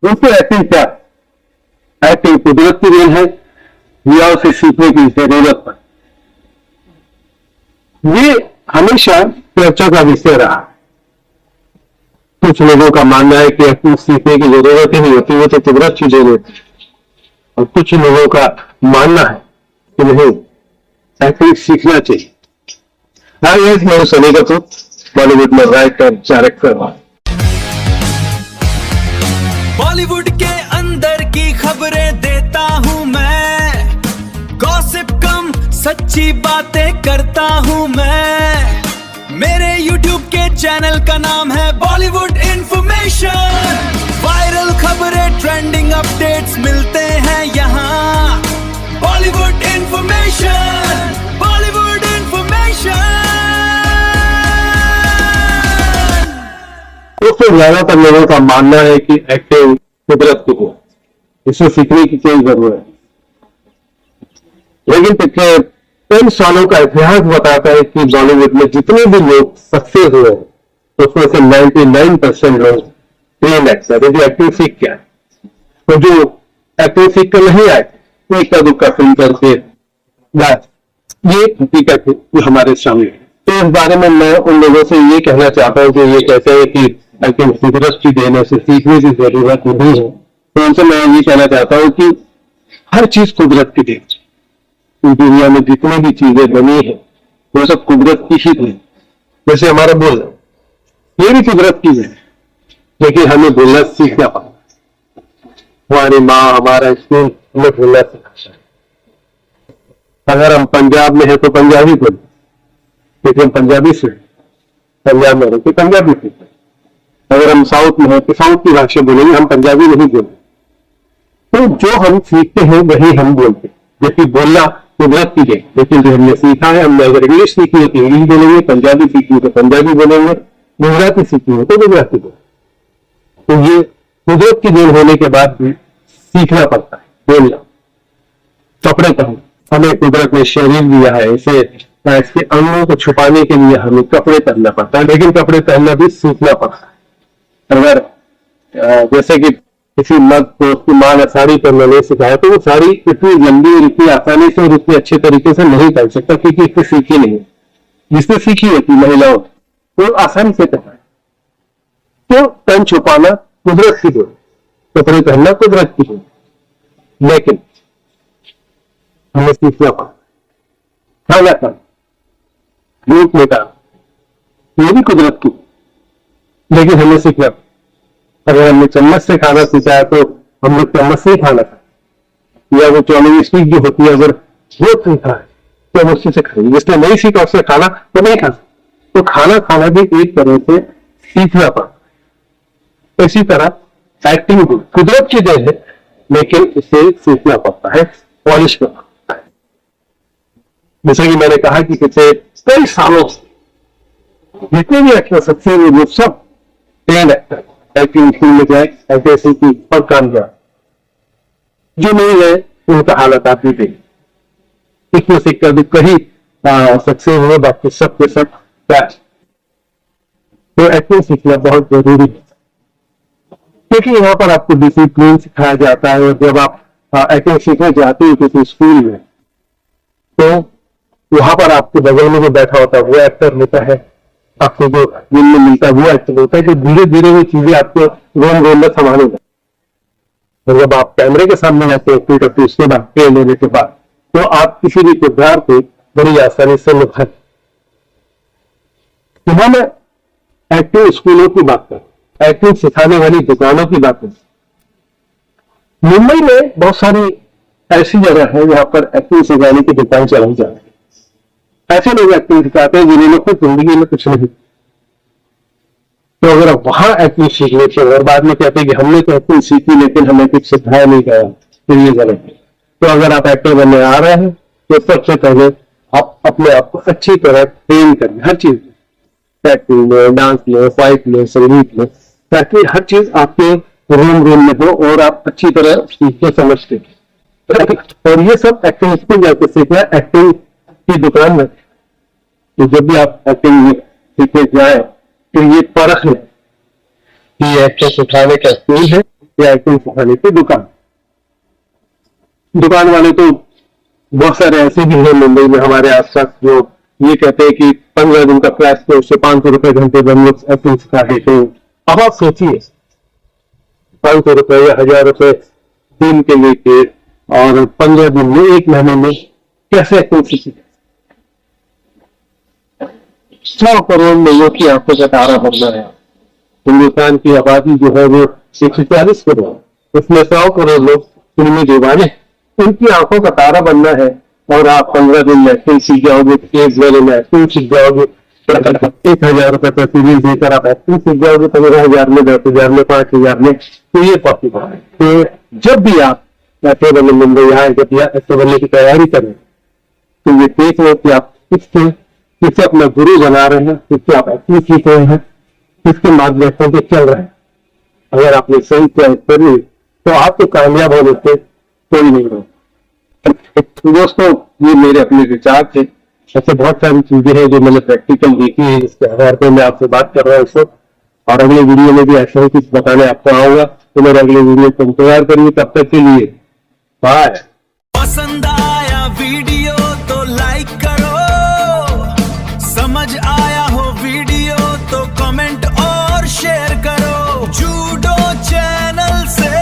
दोस्तों एक्टिंग क्या है? एक्टिंग कुदरत की देन है या उसे सीखने की जरूरत है? ये हमेशा चर्चा का विषय रहा। कुछ लोगों का मानना है कि एक्टिंग सीखने की जरूरत ही नहीं होती, वो तो कुदरत की देन होती है। और कुछ लोगों का मानना है कि नहीं, एक्टिंग सीखना चाहिए। हाँ, ये मैं सनी कपूर बॉलीवुड में राइटर डायरेक्टर हूं। बॉलीवुड के अंदर की खबरें देता हूँ मैं, गॉसिप कम सच्ची बातें करता हूँ मैं। मेरे YouTube के चैनल का नाम है बॉलीवुड इन्फॉर्मेशन। वायरल खबरें ट्रेंडिंग अपडेट्स मिलते हैं यहाँ। Bollywood information, Bollywood information. दोस्तों ज्यादातर लोगों का मानना है कि एक्टिंग कुदरत की है, इसे सीखने की कोई जरूरत है। लेकिन पिछले 10 सालों का इतिहास बताता है कि बॉलीवुड में जितने भी लोग सक्सेस हुए हैं उसमें से 99% लोग ट्रेन एक्टर है। जो एक्टिंग सीख के आए, तो जो एक्टिंग सीख कर नहीं आए वो इक्का दुक्का फिल्म करके, ये हकीकत है जो हमारे सामने है। तो इस बारे में मैं उन लोगों से ये कहना चाहता हूँ जो ये कहते हैं कि एक्टिंग कुदरत की देन है, उसे सीखने की जरूरत नहीं है, तो उनसे मैं ये कहना चाहता हूँ कि हर चीज कुदरत की देन। दुनिया में जितनी भी चीजें बनी है वो सब कुदरत की ही देन। जैसे हमारा बोलना, ये भी कुदरत की है, लेकिन हमें बोलना सीखना पड़ता। हमारी माँ, हमारा स्कूल हमें बोलना सिखाता है। अगर हम पंजाब में है तो पंजाबी बोले, लेकिन हम पंजाबी से पंजाब में रहते पंजाबी सीखते। अगर हम साउथ में है तो साउथ की भाषा बोलेंगे, हम पंजाबी नहीं बोलते। तो जो हम सीखते हैं वही हम बोलते हैं। जबकि बोलना कुदरत की है, लेकिन जो हमने सीखा है, हमने अगर इंग्लिश सीखी है तो इंग्लिश बोलेंगे, पंजाबी सीखी है तो पंजाबी बोलेंगे, गुजराती सीखी है तो गुजराती बोलेंगे। तो ये कुदरत की देन होने के बाद भी सीखना पड़ता है बोलना। कपड़े पहनना, हमें कुदरत ने शरीर दिया है, इसे इसके अंगों को छुपाने के लिए हमें कपड़े पहनना पड़ता है, लेकिन कपड़े पहनना भी सीखना पड़ता है। अगर जैसे कि किसी मर्द को उसकी माँ ने साड़ी पहनना नहीं सिखाया तो वो साड़ी इतनी जल्दी और इतनी आसानी से और इतने अच्छे तरीके से नहीं पहन सकता, क्योंकि इसने सीखी नहीं। जिसने सीखी होती महिलाओं तो आसानी से पहना। तो तन छुपाना कुदरत की देन, कपड़े पहनना कुदरत की देन, लेकिन हमें सीखना पड़ा। खाना खाना, मीट मिटा, ये भी कुदरत की, लेकिन हमें सीखना। अगर हमने चम्मच से खाना सीखा है तो हम लोग चम्मच से ही खाना खाए, या वो चॉपिंग स्टिक जो होती है अगर वो सीखा है तो हम उससे खाएंगे। जिसने नहीं सीखा उससे खाना तो नहीं खा सकते। तो खाना खाना भी एक तरह से सीखना पड़ता है। इसी तरह एक्टिंग भी कुदरत की देन है, लेकिन इसे सीखना पड़ता है, पॉलिश करना पड़ता है। जैसे कि मैंने कहा कि पिछले कई सालों से जितने भी एक्टर सबसे वो सब ट्रेन एक्टर एक्टिंग स्कूल में जाए, ऐसे की पर काम किया। जो नहीं गए उनका हालत आप भी देखें। इसमें से कभी कहीं सक्सेस हुए, बाकी सब के सब क्रैश। तो एक्टिंग सीखना बहुत जरूरी है, क्योंकि यहाँ पर आपको डिसिप्लिन सिखाया जाता है। और जब आप एक्टिंग सीखने जाते हो किसी स्कूल में, तो वहां पर आपके बगल में जो बैठा होता है वो एक्टर होता है, आपको जो दिन में मिलता है वो एक्टर होता है। कि धीरे धीरे वो चीजें आपको रोम रोम में संभालने लगती है। और जब आप कैमरे के सामने आते हैं एक्टिंग करते, उसके बाद ट्रेन लेने के बाद, तो आप किसी भी किरदार को बड़ी आसानी से निभा। तो मैं एक्टिंग स्कूलों की बात करूं, एक्टिंग सिखाने वाली दुकानों की बात करूं। मुंबई में बहुत सारी ऐसी जगह है जहां पर एक्टिंग सिखाने की दुकान चलाई जाती है। ऐसे लोग एक्टिंग सिखाते हैं जिन्होंने खुद जिंदगी में कुछ नहीं। तो अगर आप वहां एक्टिंग सीख लेते हैं और बाद में कहते हैं कि हमने तो एक्टिंग सीखी लेकिन हमें कुछ सिखाया नहीं गया, तो ये गलत है। तो अगर आप एक्टर बनने आ रहे हैं तो सबसे पहले आप अपने आप को अच्छी तरह ट्रेन करें, हर चीज में, एक्टिंग में, डांस में, फाइट में, संगीत में, ताकि हर चीज आपके रोम रोम में हो और आप अच्छी तरह सीखते समझते। और ये सब एक्टिंग स्कूल जाके सीखना, एक्टिंग की दुकान में। तो जब भी आप एक्टिंग सीखने जाए तो ये परख है कि एक्टिंग सिखाने का स्कूल है या एक्टिंग सिखाने की दुकान वाले तो बहुत सारे ऐसे भी हैं मुंबई में हमारे आसपास जो ये कहते हैं कि 15 दिन का क्लास तो उससे 500 रुपए घंटे में हम लोग एक्टिंग सिखा देते हैं। अब आप सोचिए 500 रुपए या 1000 रुपए दिन के लेके और 15 दिन में 1 महीने में कैसे एक्टिंग सीखी। 100 करोड़ लोगों की आंखों का तारा बनना है। हिंदुस्तान की आबादी जो है वो 140 करोड़, उसमें 100 करोड़ लोग फिल्मी दीवाने, उनकी आंखों का तारा बनना है। और आप 15 दिन में एक्टिंग सीख जाओगे, 1 महीने में एक्टिंग सीख जाओगे, 1000 रुपए प्रतिदिन देकर आप एक्टिंग सीख जाओगे, 15,000 में, 10,000 में, 5,000 में, तो ये पॉसिबल है। तो जब भी आप ऐसे बने मुंबई आए, जब भी ऐसे बनने की तैयारी करें, तो ये देख लो कि आप किससे अपना गुरु बना रहे हैं, किससे आप एक्टिंग सीख रहे हैं, किसके मार्गदर्शन पे चल रहे हैं। अगर आपने सही चॉइस करी तो आपको कामयाब होने से कोई नहीं हो। तो दोस्तों, ये मेरे अपने विचार थे। ऐसे बहुत सारी चीजें हैं जो मैंने प्रैक्टिकल देखी है, इसके आधार पर मैं आपसे बात कर रहा हूँ इस वक्त। और अगले वीडियो में भी ऐसा ही कुछ बताने आपको आऊंगा। तो मेरे अगले वीडियो को इंतजार करिए। तब तक के लिए बाय। पसंद आया वीडियो तो लाइक करो, समझ आया हो वीडियो तो कमेंट और शेयर करो। जूडो चैनल से